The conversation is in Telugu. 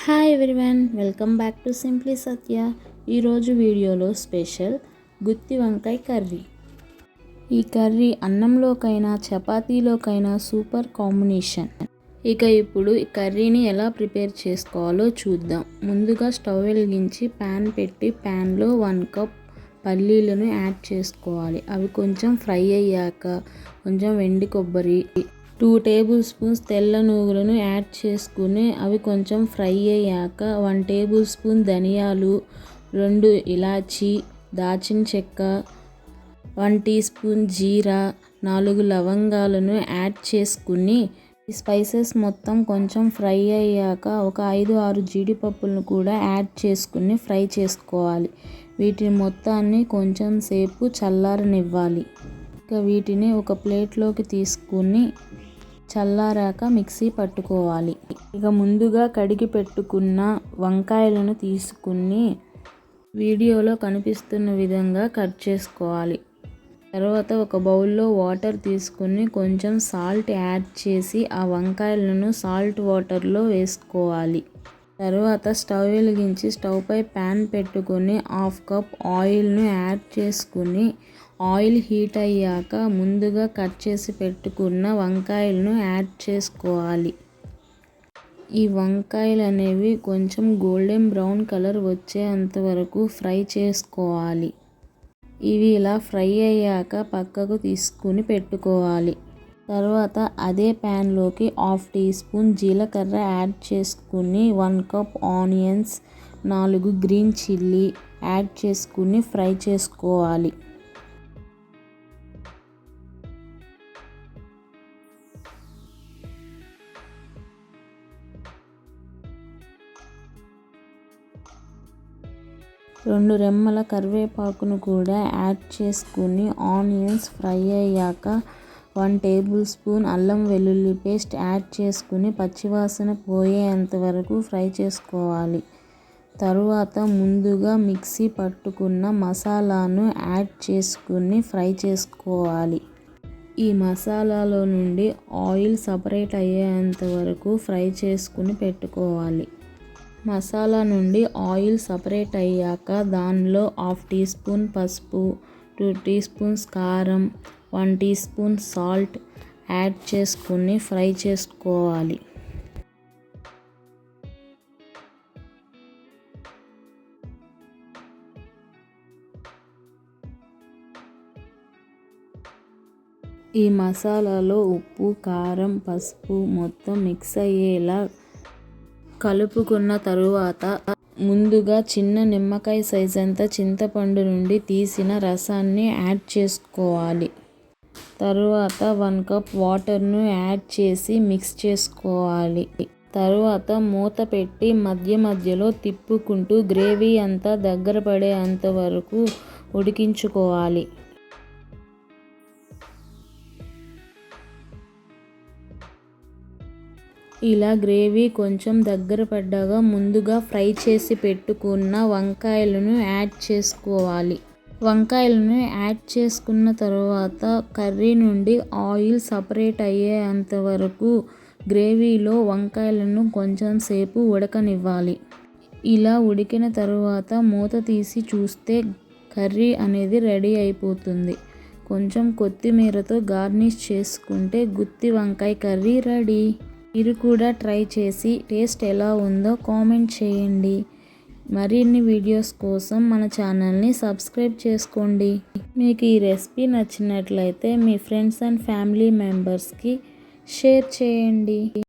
Hi everyone, welcome back to simply Satya. ఈరోజు వీడియోలో స్పెషల్ గుత్తి వంకాయ కర్రీ. ఈ కర్రీ అన్నంలోకైనా చపాతీలోకైనా సూపర్ కాంబినేషన్. ఇప్పుడు ఈ కర్రీని ఎలా ప్రిపేర్ చేసుకోవాలో చూద్దాం. ముందుగా స్టవ్ వెలిగించి ప్యాన్ పెట్టి ప్యాన్లో 1 కప్ పల్లీలను యాడ్ చేసుకోవాలి. అవి కొంచెం ఫ్రై అయ్యాక కొంచెం ఎండు కొబ్బరి, 2 టేబుల్ స్పూన్స్ తెల్ల నువ్వులను యాడ్ చేసుకుని అవి కొంచెం ఫ్రై అయ్యాక 1 టేబుల్ స్పూన్ ధనియాలు, 2 ఇలాచీ, దాచిన చెక్క, 1 టీ స్పూన్ జీరా, 4 లవంగాలను యాడ్ చేసుకుని ఈ స్పైసెస్ మొత్తం కొంచెం ఫ్రై అయ్యాక ఒక 5-6 జీడిపప్పులను కూడా యాడ్ చేసుకుని ఫ్రై చేసుకోవాలి. వీటిని మొత్తాన్ని కొంచెం సేపు చల్లారనివ్వాలి. వీటిని ఒక ప్లేట్లోకి తీసుకుని చల్లారాక మిక్సీ పట్టుకోవాలి. ముందుగా కడిగి పెట్టుకున్న వంకాయలను తీసుకుని వీడియోలో కనిపిస్తున్న విధంగా కట్ చేసుకోవాలి. తర్వాత ఒక బౌల్లో వాటర్ తీసుకుని కొంచెం సాల్ట్ యాడ్ చేసి ఆ వంకాయలను సాల్ట్ వాటర్లో వేసుకోవాలి. తర్వాత స్టవ్ వెలిగించి స్టవ్ పై ప్యాన్ పెట్టుకొని 1/2 కప్ ఆయిల్ను యాడ్ చేసుకుని ఆయిల్ హీట్ అయ్యాక ముందుగా కట్ చేసి పెట్టుకున్న వంకాయలను యాడ్ చేసుకోవాలి. ఈ వంకాయలు అనేవి కొంచెం గోల్డెన్ బ్రౌన్ కలర్ వచ్చేంత వరకు ఫ్రై చేసుకోవాలి. ఇవి ఇలా ఫ్రై అయ్యాక పక్కకు తీసుకుని పెట్టుకోవాలి. తర్వాత అదే ప్యాన్లోకి 1/2 టీ స్పూన్ జీలకర్ర యాడ్ చేసుకుని 1 cup onions, 4 green chilli add చేసుకుని ఫ్రై చేసుకోవాలి. రెండు రెమ్మల కరివేపాకును కూడా యాడ్ చేసుకుని ఆనియన్స్ ఫ్రై అయ్యాక 1 టేబుల్ స్పూన్ అల్లం వెల్లుల్లి పేస్ట్ యాడ్ చేసుకుని పచ్చివాసన పోయేంత వరకు ఫ్రై చేసుకోవాలి. తరువాత ముందుగా మిక్సీ పట్టుకున్న మసాలాను యాడ్ చేసుకుని ఫ్రై చేసుకోవాలి. ఈ మసాలాలో నుండి ఆయిల్ సపరేట్ అయ్యేంత వరకు ఫ్రై చేసుకుని పెట్టుకోవాలి. మసాలా నుండి ఆయిల్ సపరేట్ అయ్యాక దానిలో 1/2 టీ స్పూన్ పసుపు, 2 టీ స్పూన్స్ కారం, 1 టీ స్పూన్ సాల్ట్ యాడ్ చేసుకుని ఫ్రై చేసుకోవాలి. ఈ మసాలాలో ఉప్పు, కారం, పసుపు మొత్తం మిక్స్ అయ్యేలా కలుపుకున్న తరువాత ముందుగా చిన్న నిమ్మకాయ సైజంతా చింతపండు నుండి తీసిన రసాన్ని యాడ్ చేసుకోవాలి. తరువాత 1 కప్ వాటర్ను యాడ్ చేసి మిక్స్ చేసుకోవాలి. తరువాత మూత పెట్టి మధ్య మధ్యలో తిప్పుకుంటూ గ్రేవీ అంతా దగ్గర పడేంత వరకు ఉడికించుకోవాలి. ఇలా గ్రేవీ కొంచెం దగ్గర పడ్డాక ముందుగా ఫ్రై చేసి పెట్టుకున్న వంకాయలను యాడ్ చేసుకోవాలి. వంకాయలను యాడ్ చేసుకున్న తర్వాత కర్రీ నుండి ఆయిల్ సపరేట్ అయ్యేంత వరకు గ్రేవీలో వంకాయలను కొంచెం సేపు ఉడకనివ్వాలి. ఇలా ఉడికిన తర్వాత మూత తీసి చూస్తే కర్రీ అనేది రెడీ అయిపోతుంది. కొంచెం కొత్తిమీరతో గార్నిష్ చేసుకుంటే గుత్తి వంకాయ కర్రీ రెడీ. మీరు కూడా ట్రై చేసి టేస్ట్ ఎలా ఉందో కామెంట్ చేయండి. మరిన్ని వీడియోస్ కోసం మన ఛానల్ని సబ్స్క్రైబ్ చేసుకోండి. మీకు ఈ రెసిపీ నచ్చినట్లయితే మీ ఫ్రెండ్స్ అండ్ ఫ్యామిలీ మెంబర్స్కి షేర్ చేయండి.